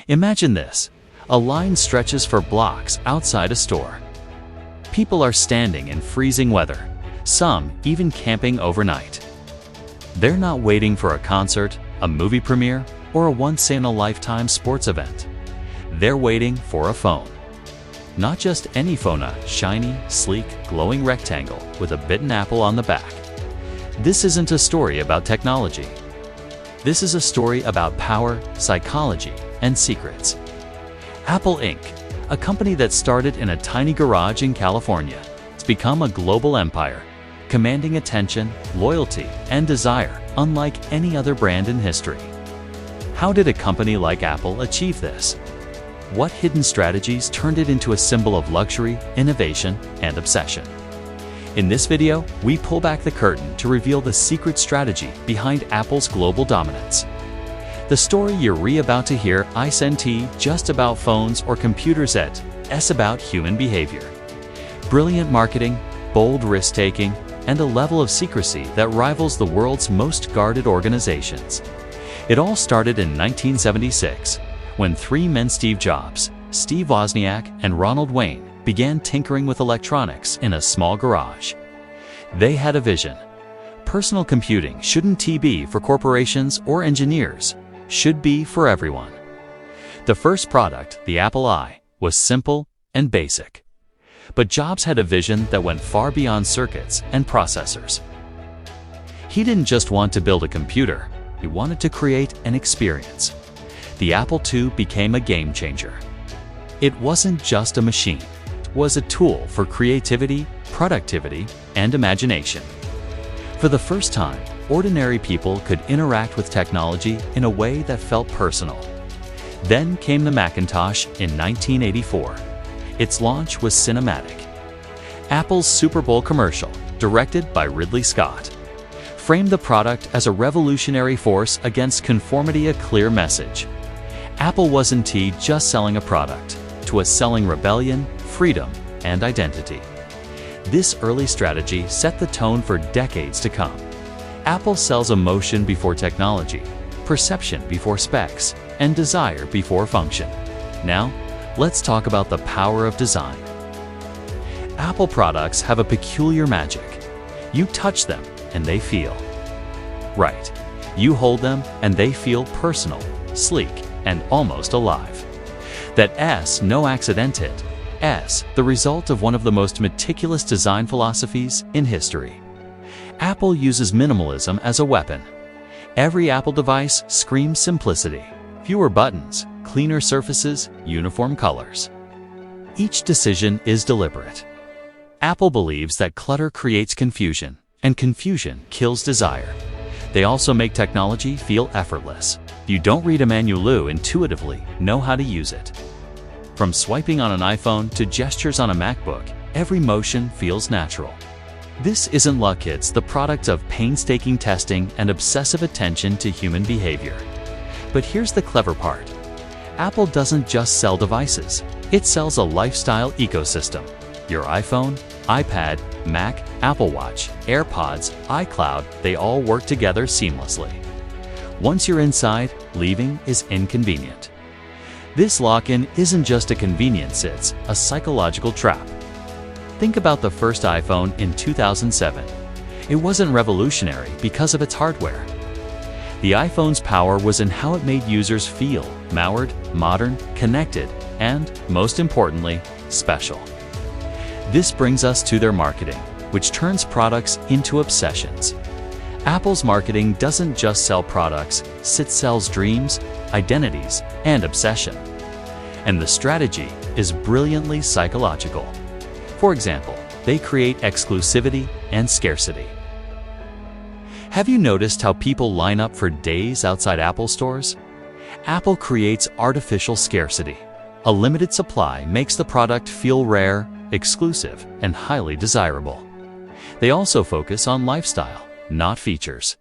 Imagine this. A line stretches for blocks outside a store. People are standing in freezing weather, some even camping overnight. They're not waiting for a concert, a movie premiere, or a once-in-a-lifetime sports event. They're waiting for a phone. Not just any phone, a shiny, sleek, glowing rectangle with a bitten apple on the back. This isn't a story about technology. This is a story about power, psychology, and secrets. Apple Inc., a company that started in a tiny garage in California, has become a global empire, commanding attention, loyalty, and desire unlike any other brand in history. How did a company like Apple achieve this? What hidden strategies turned it into a symbol of luxury, innovation, and obsession? In this video, we pull back the curtain to reveal the secret strategy behind Apple's global dominance. The story you're about to hear isn't just about phones or computers, it's about human behavior. Brilliant marketing, bold risk-taking, and a level of secrecy that rivals the world's most guarded organizations. It all started in 1976, when three men, Steve Jobs, Steve Wozniak, and Ronald Wayne, began tinkering with electronics in a small garage. They had a vision. Personal computing shouldn't be for corporations or engineers, should be for everyone. The first product, the Apple I, was simple and basic. But Jobs had a vision that went far beyond circuits and processors. He didn't just want to build a computer, he wanted to create an experience. The Apple II became a game changer. It wasn't just a machine, it was a tool for creativity, productivity, and imagination. For the first time, ordinary people could interact with technology in a way that felt personal. Then came the Macintosh in 1984. Its launch was cinematic. Apple's Super Bowl commercial, directed by Ridley Scott, framed the product as a revolutionary force against conformity, a clear message. Apple wasn't just selling a product, it was selling rebellion, freedom, and identity. This early strategy set the tone for decades to come. Apple sells emotion before technology, perception before specs, and desire before function. Now, let's talk about the power of design. Apple products have a peculiar magic. You touch them and they feel right. You hold them and they feel personal, sleek, and almost alive. That's no accident. It's the result of one of the most meticulous design philosophies in history. Apple uses minimalism as a weapon. Every Apple device screams simplicity. Fewer buttons, cleaner surfaces, uniform colors. Each decision is deliberate. Apple believes that clutter creates confusion, and confusion kills desire. They also make technology feel effortless. You don't read a manual, you intuitively know how to use it. From swiping on an iPhone to gestures on a MacBook, every motion feels natural. This isn't luck, it's the product of painstaking testing and obsessive attention to human behavior. But here's the clever part. Apple doesn't just sell devices, it sells a lifestyle ecosystem. Your iPhone, iPad, Mac, Apple Watch, AirPods, iCloud, they all work together seamlessly. Once you're inside, leaving is inconvenient. This lock-in isn't just a convenience, it's a psychological trap. Think about the first iPhone in 2007. It wasn't revolutionary because of its hardware. The iPhone's power was in how it made users feel modern, connected, and, most importantly, special. This brings us to their marketing, which turns products into obsessions. Apple's marketing doesn't just sell products, it sells dreams, identities, and obsession. And the strategy is brilliantly psychological. For example, they create exclusivity and scarcity. Have you noticed how people line up for days outside Apple stores? Apple creates artificial scarcity. A limited supply makes the product feel rare, exclusive, and highly desirable. They also focus on lifestyle, not features.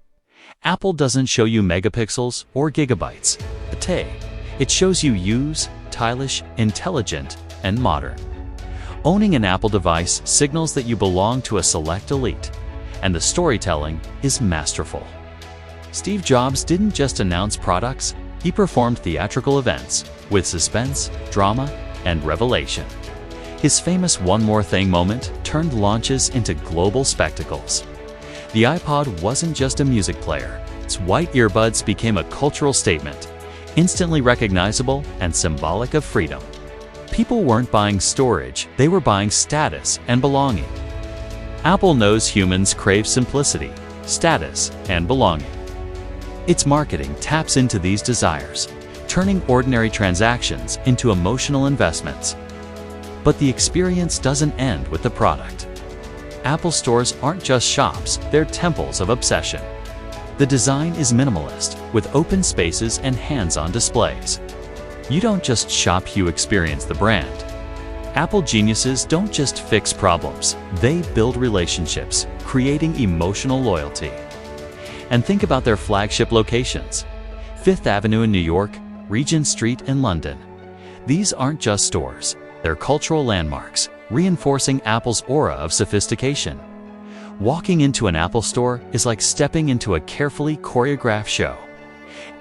Apple doesn't show you megapixels or gigabytes. It shows you stylish, intelligent, and modern. Owning an Apple device signals that you belong to a select elite, and the storytelling is masterful. Steve Jobs didn't just announce products, he performed theatrical events, with suspense, drama, and revelation. His famous "one more thing" moment turned launches into global spectacles. The iPod wasn't just a music player. Its white earbuds became a cultural statement, instantly recognizable and symbolic of freedom. People weren't buying storage, they were buying status and belonging. Apple knows humans crave simplicity, status, and belonging. Its marketing taps into these desires, turning ordinary transactions into emotional investments. But the experience doesn't end with the product. Apple stores aren't just shops, they're temples of obsession. The design is minimalist, with open spaces and hands-on displays. You don't just shop, you experience the brand. Apple geniuses don't just fix problems, they build relationships, creating emotional loyalty. And think about their flagship locations: Fifth Avenue in New York, Regent Street in London. These aren't just stores, they're cultural landmarks, reinforcing Apple's aura of sophistication. Walking into an Apple store is like stepping into a carefully choreographed show.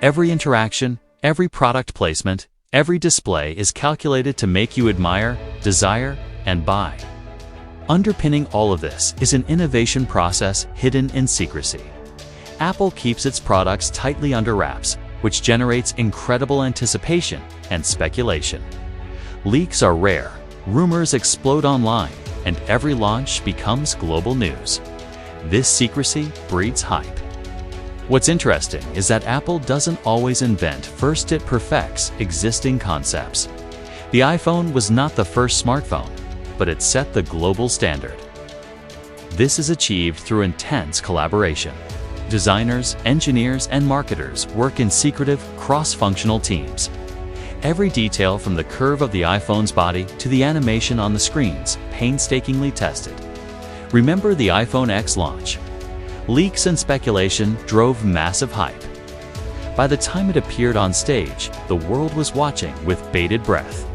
Every interaction, every product placement, every display is calculated to make you admire, desire, and buy. Underpinning all of this is an innovation process hidden in secrecy. Apple keeps its products tightly under wraps, which generates incredible anticipation and speculation. Leaks are rare, rumors explode online, and every launch becomes global news. This secrecy breeds hype. What's interesting is that Apple doesn't always invent first, it perfects existing concepts. The iPhone was not the first smartphone, but it set the global standard. This is achieved through intense collaboration. Designers, engineers, and marketers work in secretive, cross-functional teams. Every detail from the curve of the iPhone's body to the animation on the screens, painstakingly tested. Remember the iPhone X launch? Leaks and speculation drove massive hype. By the time it appeared on stage, the world was watching with bated breath.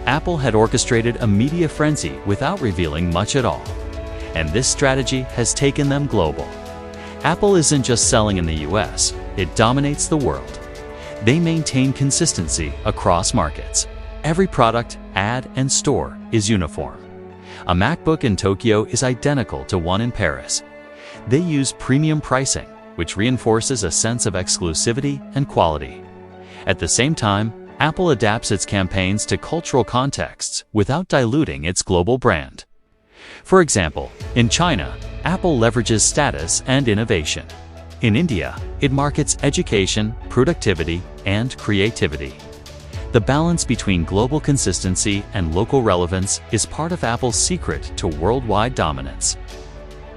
Apple had orchestrated a media frenzy without revealing much at all. And this strategy has taken them global. Apple isn't just selling in the US, it dominates the world. They maintain consistency across markets. Every product, ad, and store is uniform. A MacBook in Tokyo is identical to one in Paris. They use premium pricing, which reinforces a sense of exclusivity and quality. At the same time, Apple adapts its campaigns to cultural contexts without diluting its global brand. For example, in China, Apple leverages status and innovation. In India, it markets education, productivity, and creativity. The balance between global consistency and local relevance is part of Apple's secret to worldwide dominance.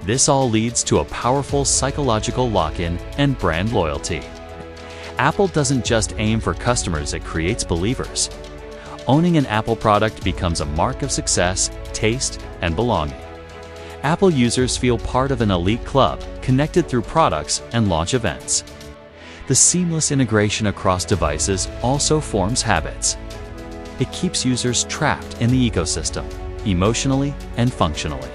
This all leads to a powerful psychological lock-in and brand loyalty. Apple doesn't just aim for customers, it creates believers. Owning an Apple product becomes a mark of success, taste, and belonging. Apple users feel part of an elite club, connected through products and launch events. The seamless integration across devices also forms habits. It keeps users trapped in the ecosystem, emotionally and functionally.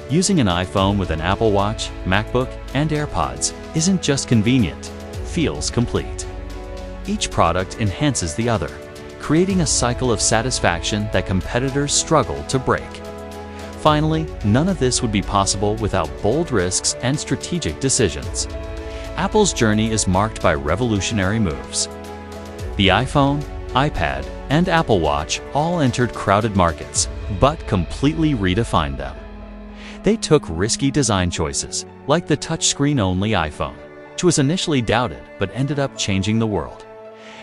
Using an iPhone with an Apple Watch, MacBook, and AirPods isn't just convenient, feels complete. Each product enhances the other, creating a cycle of satisfaction that competitors struggle to break. Finally, none of this would be possible without bold risks and strategic decisions. Apple's journey is marked by revolutionary moves. The iPhone, iPad, and Apple Watch all entered crowded markets, but completely redefined them. They took risky design choices, like the touchscreen-only iPhone, which was initially doubted but ended up changing the world.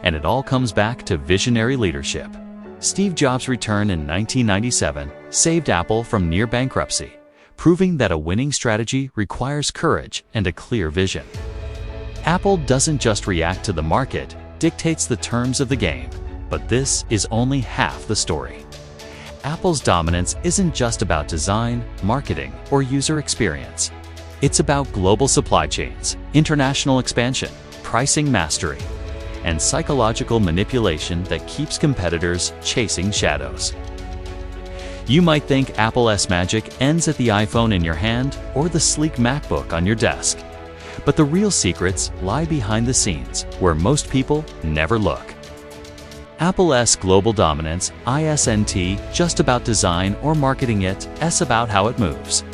And it all comes back to visionary leadership. Steve Jobs' return in 1997 saved Apple from near bankruptcy, proving that a winning strategy requires courage and a clear vision. Apple doesn't just react to the market, dictates the terms of the game, but this is only half the story. Apple's dominance isn't just about design, marketing, or user experience. It's about global supply chains, international expansion, pricing mastery, and psychological manipulation that keeps competitors chasing shadows. You might think Apple's magic ends at the iPhone in your hand or the sleek MacBook on your desk. But the real secrets lie behind the scenes, where most people never look. Apple's global dominance isn't just about design or marketing, it's about how it moves.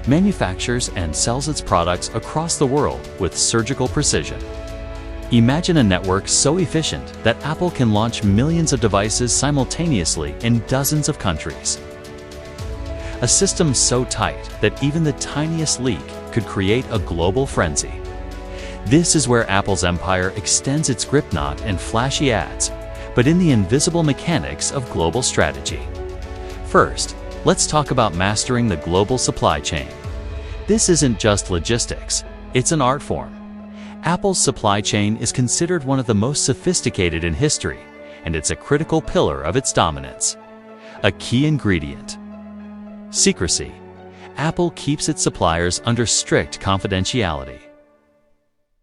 Manufactures and sells its products across the world with surgical precision. Imagine a network so efficient that Apple can launch millions of devices simultaneously in dozens of countries. A system so tight that even the tiniest leak could create a global frenzy. This is where Apple's empire extends its grip, not in flashy ads, but in the invisible mechanics of global strategy. First, let's talk about mastering the global supply chain. This isn't just logistics, it's an art form. Apple's supply chain is considered one of the most sophisticated in history, and it's a critical pillar of its dominance. A key ingredient: secrecy. Apple keeps its suppliers under strict confidentiality.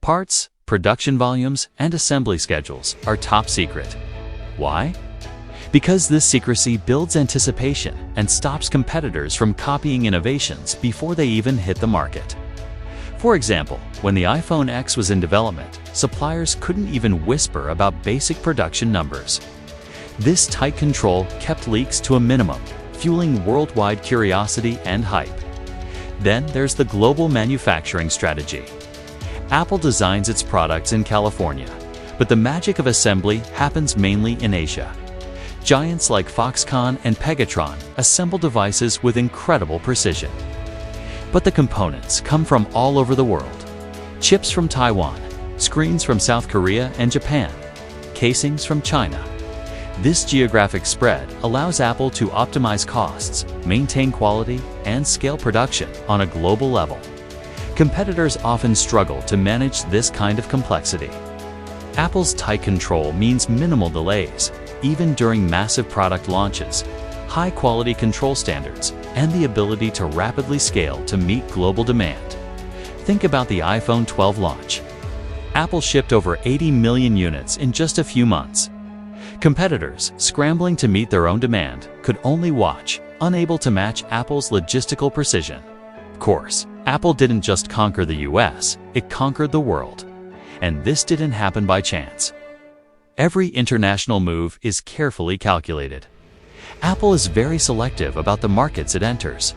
Parts, production volumes, and assembly schedules are top secret. Why? Because this secrecy builds anticipation and stops competitors from copying innovations before they even hit the market. For example, when the iPhone X was in development, suppliers couldn't even whisper about basic production numbers. This tight control kept leaks to a minimum, fueling worldwide curiosity and hype. Then there's the global manufacturing strategy. Apple designs its products in California, but the magic of assembly happens mainly in Asia. Giants like Foxconn and Pegatron assemble devices with incredible precision. But the components come from all over the world. Chips from Taiwan, screens from South Korea and Japan, casings from China. This geographic spread allows Apple to optimize costs, maintain quality, and scale production on a global level. Competitors often struggle to manage this kind of complexity. Apple's tight control means minimal delays, even during massive product launches, high-quality control standards, and the ability to rapidly scale to meet global demand. Think about the iPhone 12 launch. Apple shipped over 80 million units in just a few months. Competitors, scrambling to meet their own demand, could only watch, unable to match Apple's logistical precision. Of course, Apple didn't just conquer the US, it conquered the world. And this didn't happen by chance. Every international move is carefully calculated. Apple is very selective about the markets it enters.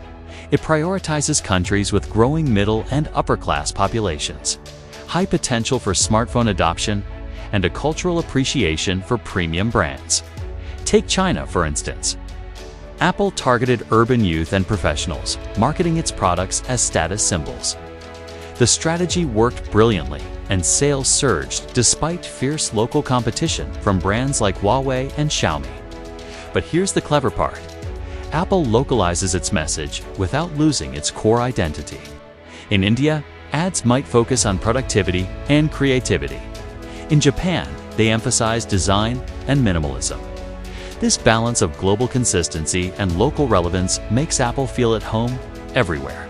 It prioritizes countries with growing middle and upper-class populations, high potential for smartphone adoption, and a cultural appreciation for premium brands. Take China, for instance. Apple targeted urban youth and professionals, marketing its products as status symbols. The strategy worked brilliantly, and sales surged despite fierce local competition from brands like Huawei and Xiaomi. But here's the clever part. Apple localizes its message without losing its core identity. In India, ads might focus on productivity and creativity. In Japan, they emphasize design and minimalism. This balance of global consistency and local relevance makes Apple feel at home everywhere.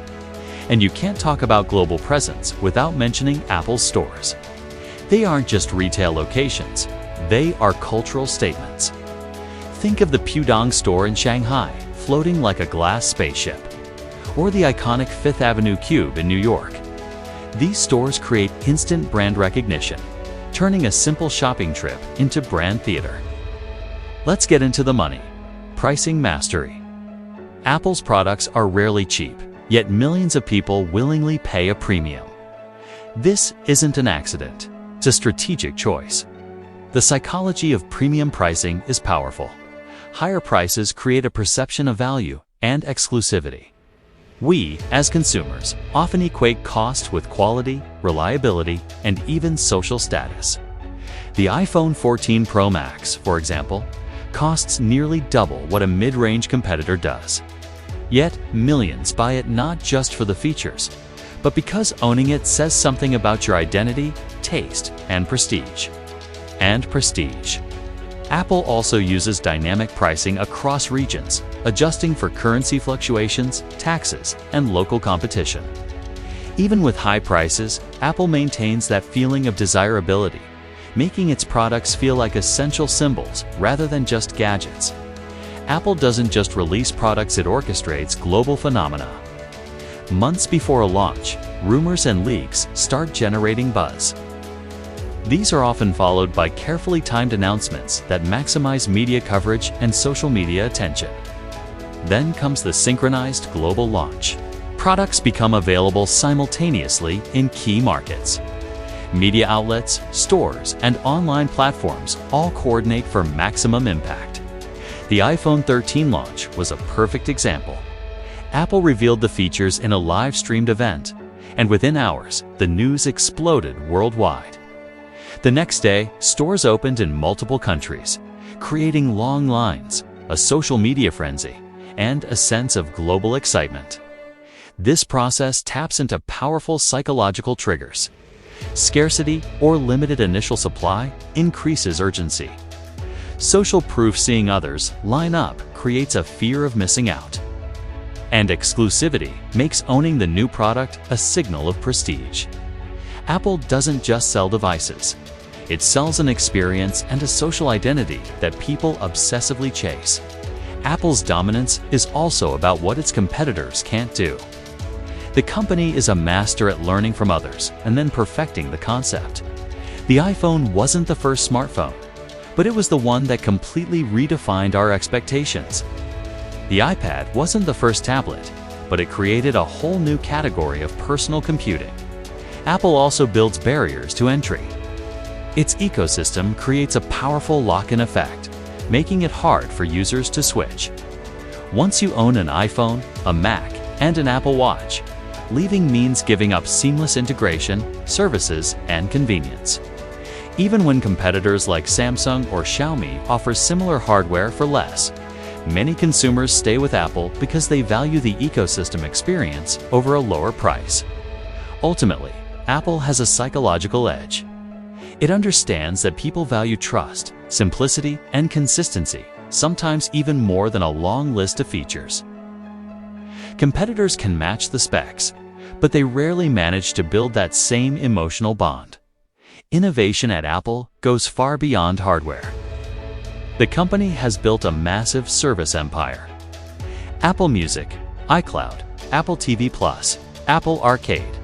And you can't talk about global presence without mentioning Apple's stores. They aren't just retail locations, they are cultural statements. Think of the Pudong store in Shanghai, floating like a glass spaceship, or the iconic Fifth Avenue Cube in New York. These stores create instant brand recognition, turning a simple shopping trip into brand theater. Let's get into the money. Pricing mastery. Apple's products are rarely cheap, yet millions of people willingly pay a premium. This isn't an accident, it's a strategic choice. The psychology of premium pricing is powerful. Higher prices create a perception of value and exclusivity. We, as consumers, often equate cost with quality, reliability, and even social status. The iPhone 14 Pro Max, for example, costs nearly double what a mid-range competitor does. Yet, millions buy it not just for the features, but because owning it says something about your identity, taste, and prestige. Apple also uses dynamic pricing across regions, adjusting for currency fluctuations, taxes, and local competition. Even with high prices, Apple maintains that feeling of desirability, making its products feel like essential symbols rather than just gadgets. Apple doesn't just release products, it orchestrates global phenomena. Months before a launch, rumors and leaks start generating buzz. These are often followed by carefully timed announcements that maximize media coverage and social media attention. Then comes the synchronized global launch. Products become available simultaneously in key markets. Media outlets, stores, and online platforms all coordinate for maximum impact. The iPhone 13 launch was a perfect example. Apple revealed the features in a live-streamed event, and within hours, the news exploded worldwide. The next day, stores opened in multiple countries, creating long lines, a social media frenzy, and a sense of global excitement. This process taps into powerful psychological triggers. Scarcity or limited initial supply increases urgency. Social proof seeing others line up creates a fear of missing out. And exclusivity makes owning the new product a signal of prestige. Apple doesn't just sell devices. It sells an experience and a social identity that people obsessively chase. Apple's dominance is also about what its competitors can't do. The company is a master at learning from others and then perfecting the concept. The iPhone wasn't the first smartphone, but it was the one that completely redefined our expectations. The iPad wasn't the first tablet, but it created a whole new category of personal computing. Apple also builds barriers to entry. Its ecosystem creates a powerful lock-in effect, making it hard for users to switch. Once you own an iPhone, a Mac, and an Apple Watch, leaving means giving up seamless integration, services, and convenience. Even when competitors like Samsung or Xiaomi offer similar hardware for less, many consumers stay with Apple because they value the ecosystem experience over a lower price. Ultimately, Apple has a psychological edge. It understands that people value trust, simplicity, and consistency, sometimes even more than a long list of features. Competitors can match the specs, but they rarely manage to build that same emotional bond. Innovation at Apple goes far beyond hardware. The company has built a massive service empire. Apple Music, iCloud, Apple TV+, Apple Arcade.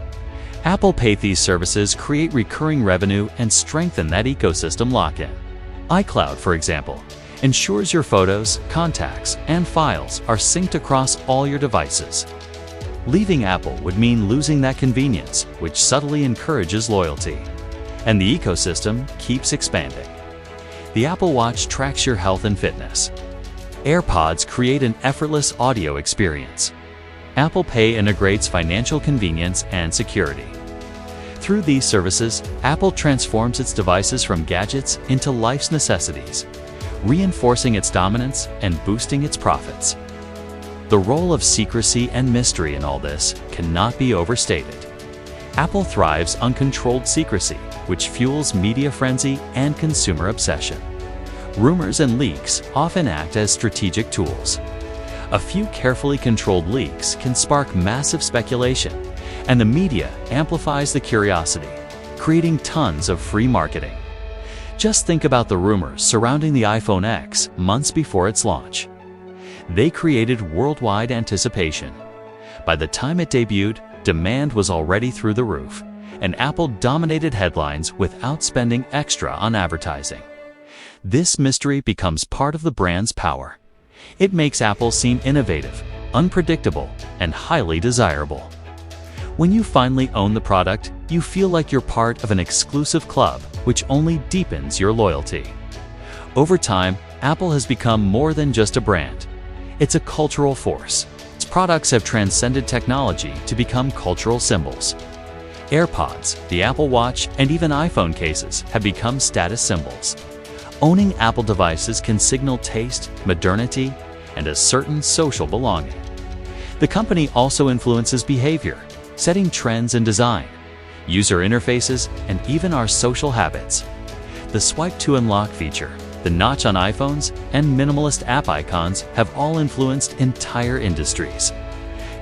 Apple Pay. These services create recurring revenue and strengthen that ecosystem lock-in. iCloud, for example, ensures your photos, contacts, and files are synced across all your devices. Leaving Apple would mean losing that convenience, which subtly encourages loyalty. And the ecosystem keeps expanding. The Apple Watch tracks your health and fitness. AirPods create an effortless audio experience. Apple Pay integrates financial convenience and security. Through these services, Apple transforms its devices from gadgets into life's necessities, reinforcing its dominance and boosting its profits. The role of secrecy and mystery in all this cannot be overstated. Apple thrives on controlled secrecy, which fuels media frenzy and consumer obsession. Rumors and leaks often act as strategic tools. A few carefully controlled leaks can spark massive speculation, and the media amplifies the curiosity, creating tons of free marketing. Just think about the rumors surrounding the iPhone X months before its launch. They created worldwide anticipation. By the time it debuted, demand was already through the roof, and Apple dominated headlines without spending extra on advertising. This mystery becomes part of the brand's power. It makes Apple seem innovative, unpredictable, and highly desirable. When you finally own the product, you feel like you're part of an exclusive club, which only deepens your loyalty. Over time, Apple has become more than just a brand. It's a cultural force. Its products have transcended technology to become cultural symbols. AirPods, the Apple Watch, and even iPhone cases have become status symbols. Owning Apple devices can signal taste, modernity, and a certain social belonging. The company also influences behavior, setting trends in design, user interfaces, and even our social habits. The Swipe to Unlock feature, the notch on iPhones, and minimalist app icons have all influenced entire industries.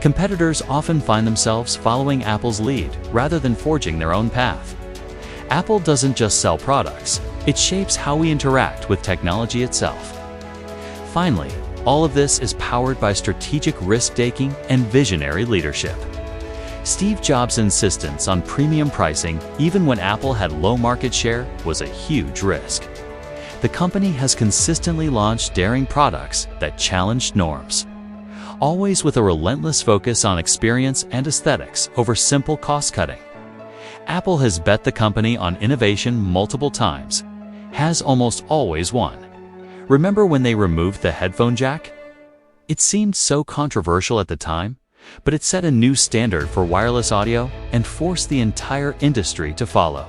Competitors often find themselves following Apple's lead rather than forging their own path. Apple doesn't just sell products, it shapes how we interact with technology itself. Finally, all of this is powered by strategic risk-taking and visionary leadership. Steve Jobs' insistence on premium pricing, even when Apple had low market share, was a huge risk. The company has consistently launched daring products that challenged norms, always with a relentless focus on experience and aesthetics over simple cost-cutting. Apple has bet the company on innovation multiple times, has almost always won. Remember when they removed the headphone jack? It seemed so controversial at the time, but it set a new standard for wireless audio and forced the entire industry to follow.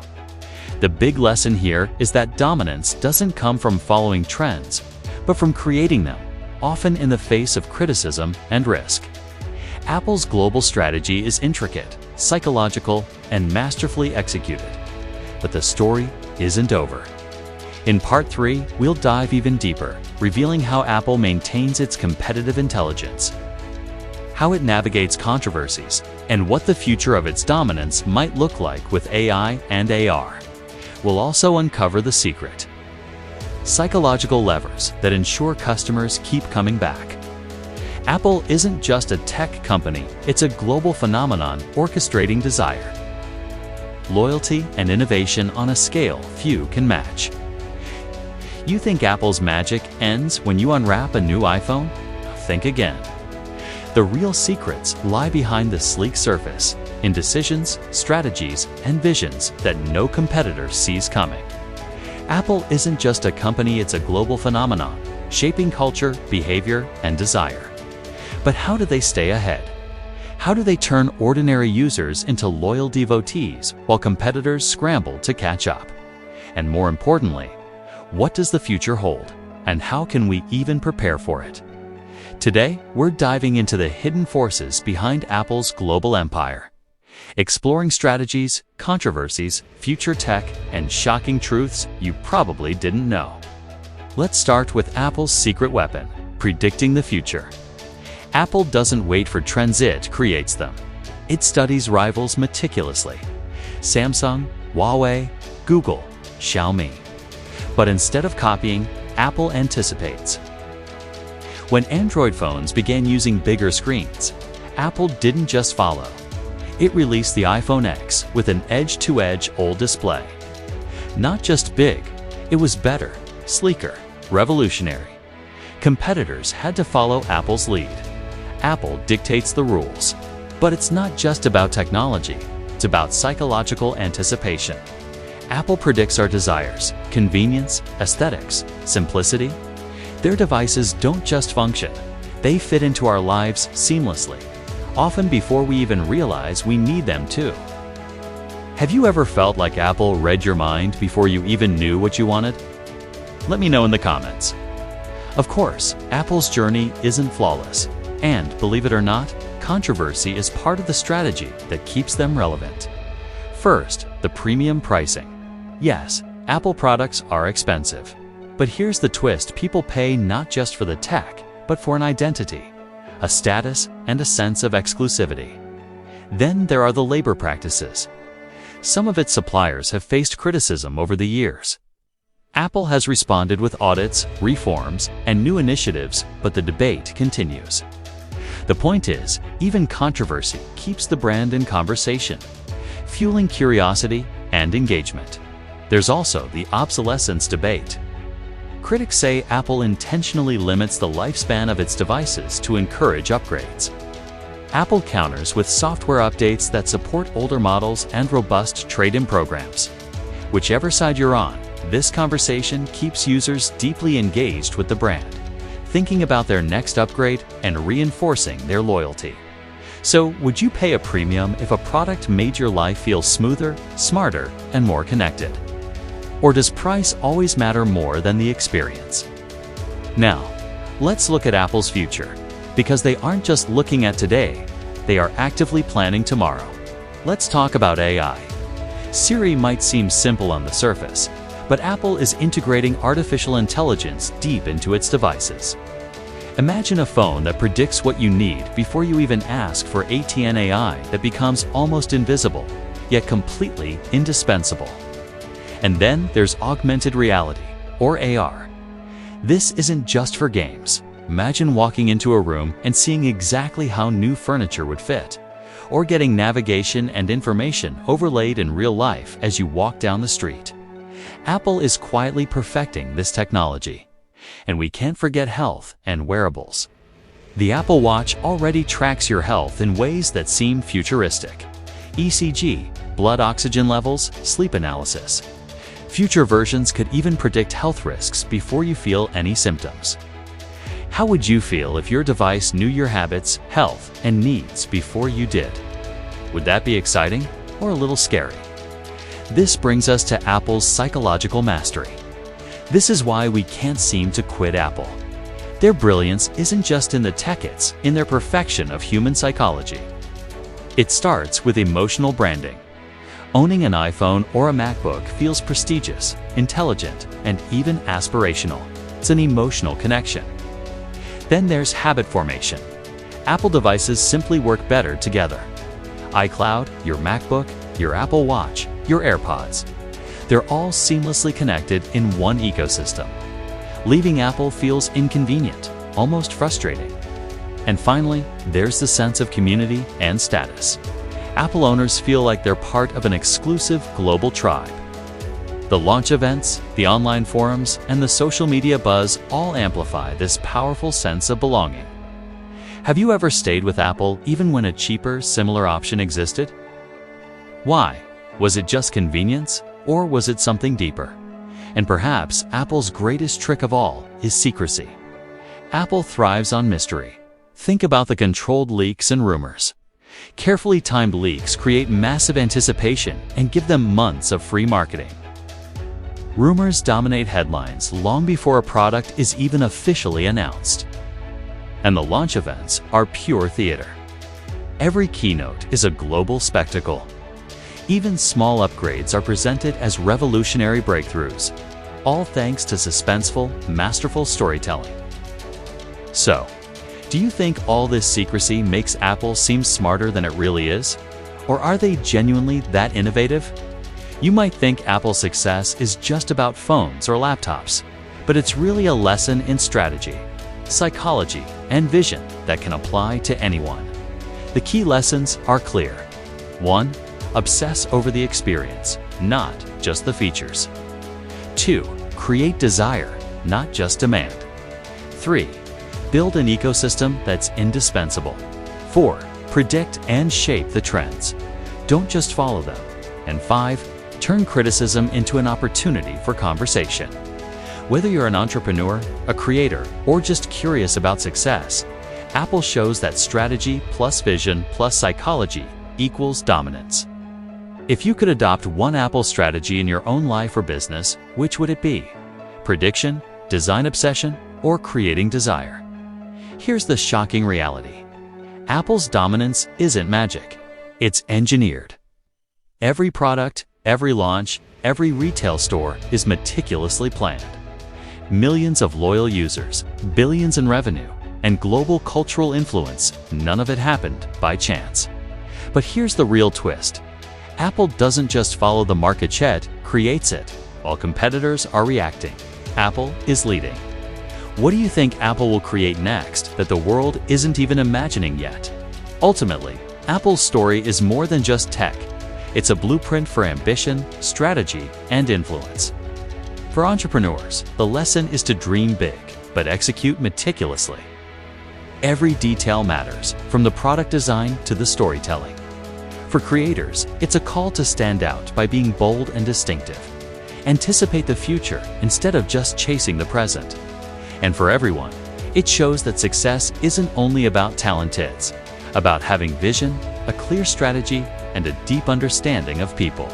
The big lesson here is that dominance doesn't come from following trends, but from creating them, often in the face of criticism and risk. Apple's global strategy is intricate, psychological, and masterfully executed. But the story isn't over. In Part 3, we'll dive even deeper, revealing how Apple maintains its competitive intelligence, how it navigates controversies, and what the future of its dominance might look like with AI and AR. We'll also uncover the secret: psychological levers that ensure customers keep coming back. Apple isn't just a tech company, it's a global phenomenon orchestrating desire, loyalty, and innovation on a scale few can match. You think Apple's magic ends when you unwrap a new iPhone? Think again. The real secrets lie behind the sleek surface, in decisions, strategies, and visions that no competitor sees coming. Apple isn't just a company, it's a global phenomenon, shaping culture, behavior, and desire. But how do they stay ahead? How do they turn ordinary users into loyal devotees while competitors scramble to catch up? And more importantly, what does the future hold, and how can we even prepare for it? Today, we're diving into the hidden forces behind Apple's global empire, exploring strategies, controversies, future tech, and shocking truths you probably didn't know. Let's start with Apple's secret weapon: predicting the future. Apple doesn't wait for trends, it creates them. It studies rivals meticulously: Samsung, Huawei, Google, Xiaomi. But instead of copying, Apple anticipates. When Android phones began using bigger screens, Apple didn't just follow. It released the iPhone X with an edge-to-edge OLED display. Not just big, it was better, sleeker, revolutionary. Competitors had to follow Apple's lead. Apple dictates the rules. But it's not just about technology, it's about psychological anticipation. Apple predicts our desires, convenience, aesthetics, simplicity. Their devices don't just function, they fit into our lives seamlessly, often before we even realize we need them to. Have you ever felt like Apple read your mind before you even knew what you wanted? Let me know in the comments. Of course, Apple's journey isn't flawless, and believe it or not, controversy is part of the strategy that keeps them relevant. First, the premium pricing. Yes, Apple products are expensive. But here's the twist: people pay not just for the tech, but for an identity, a status, and a sense of exclusivity. Then there are the labor practices. Some of its suppliers have faced criticism over the years. Apple has responded with audits, reforms, and new initiatives, but the debate continues. The point is, even controversy keeps the brand in conversation, fueling curiosity and engagement. There's also the obsolescence debate. Critics say Apple intentionally limits the lifespan of its devices to encourage upgrades. Apple counters with software updates that support older models and robust trade-in programs. Whichever side you're on, this conversation keeps users deeply engaged with the brand, thinking about their next upgrade and reinforcing their loyalty. So, would you pay a premium if a product made your life feel smoother, smarter, and more connected? Or does price always matter more than the experience? Now, let's look at Apple's future, because they aren't just looking at today, they are actively planning tomorrow. Let's talk about AI. Siri might seem simple on the surface, but Apple is integrating artificial intelligence deep into its devices. Imagine a phone that predicts what you need before you even ask for ATN AI that becomes almost invisible, yet completely indispensable. And then there's augmented reality, or AR. This isn't just for games. Imagine walking into a room and seeing exactly how new furniture would fit, or getting navigation and information overlaid in real life as you walk down the street. Apple is quietly perfecting this technology. And we can't forget health and wearables. The Apple Watch already tracks your health in ways that seem futuristic. ECG, blood oxygen levels, sleep analysis. Future versions could even predict health risks before you feel any symptoms. How would you feel if your device knew your habits, health, and needs before you did? Would that be exciting or a little scary? This brings us to Apple's psychological mastery. This is why we can't seem to quit Apple. Their brilliance isn't just in the tech, it's in their perfection of human psychology. It starts with emotional branding. Owning an iPhone or a MacBook feels prestigious, intelligent, and even aspirational. It's an emotional connection. Then there's habit formation. Apple devices simply work better together. iCloud, your MacBook, your Apple Watch, your AirPods. They're all seamlessly connected in one ecosystem. Leaving Apple feels inconvenient, almost frustrating. And finally, there's the sense of community and status. Apple owners feel like they're part of an exclusive global tribe. The launch events, the online forums, and the social media buzz all amplify this powerful sense of belonging. Have you ever stayed with Apple even when a cheaper, similar option existed? Why? Was it just convenience, or was it something deeper? And perhaps Apple's greatest trick of all is secrecy. Apple thrives on mystery. Think about the controlled leaks and rumors. Carefully timed leaks create massive anticipation and give them months of free marketing. Rumors dominate headlines long before a product is even officially announced. And the launch events are pure theater. Every keynote is a global spectacle. Even small upgrades are presented as revolutionary breakthroughs, all thanks to suspenseful, masterful storytelling. So, do you think all this secrecy makes Apple seem smarter than it really is? Or are they genuinely that innovative? You might think Apple's success is just about phones or laptops, but it's really a lesson in strategy, psychology, and vision that can apply to anyone. The key lessons are clear. 1. Obsess over the experience, not just the features. 2. Create desire, not just demand. 3. Build an ecosystem that's indispensable. 4. Predict and shape the trends. Don't just follow them. And 5. Turn criticism into an opportunity for conversation. Whether you're an entrepreneur, a creator, or just curious about success, Apple shows that strategy plus vision plus psychology equals dominance. If you could adopt one Apple strategy in your own life or business, which would it be? Prediction, design obsession, or creating desire? Here's the shocking reality. Apple's dominance isn't magic. It's engineered. Every product, every launch, every retail store is meticulously planned. Millions of loyal users, billions in revenue, and global cultural influence, none of it happened by chance. But here's the real twist. Apple doesn't just follow the market, it creates it. While competitors are reacting, Apple is leading. What do you think Apple will create next that the world isn't even imagining yet? Ultimately, Apple's story is more than just tech. It's a blueprint for ambition, strategy, and influence. For entrepreneurs, the lesson is to dream big, but execute meticulously. Every detail matters, from the product design to the storytelling. For creators, it's a call to stand out by being bold and distinctive. Anticipate the future instead of just chasing the present. And for everyone, it shows that success isn't only about talent, it's about having vision, a clear strategy, and a deep understanding of people.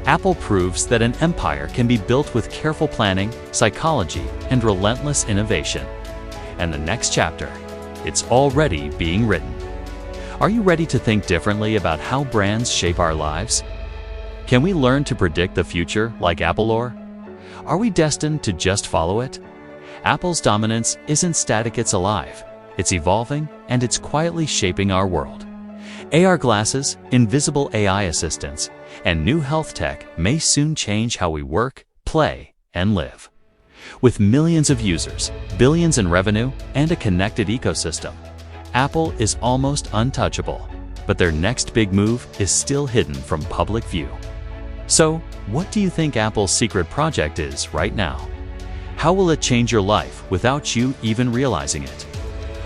Apple proves that an empire can be built with careful planning, psychology, and relentless innovation. And the next chapter, it's already being written. Are you ready to think differently about how brands shape our lives? Can we learn to predict the future like Apple or? Are we destined to just follow it? Apple's dominance isn't static, it's alive. It's evolving, and it's quietly shaping our world. AR glasses, invisible AI assistants, and new health tech may soon change how we work, play, and live. With millions of users, billions in revenue, and a connected ecosystem, Apple is almost untouchable. but their next big move is still hidden from public view. So, what do you think Apple's secret project is right now? How will it change your life without you even realizing it?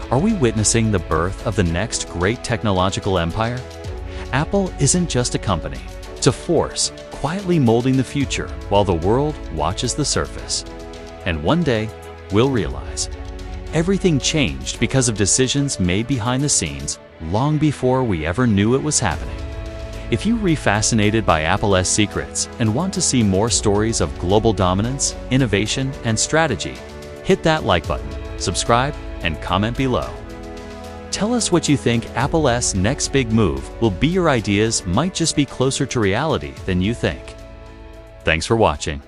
Are we witnessing the birth of the next great technological empire? Apple isn't just a company, it's a force quietly molding the future while the world watches the surface. And one day, we'll realize everything changed because of decisions made behind the scenes long before we ever knew it was happening. If you are fascinated by Apple's secrets and want to see more stories of global dominance, innovation, and strategy, hit that like button, subscribe, and comment below. Tell us what you think Apple's next big move will be. Your ideas might just be closer to reality than you think. Thanks for watching.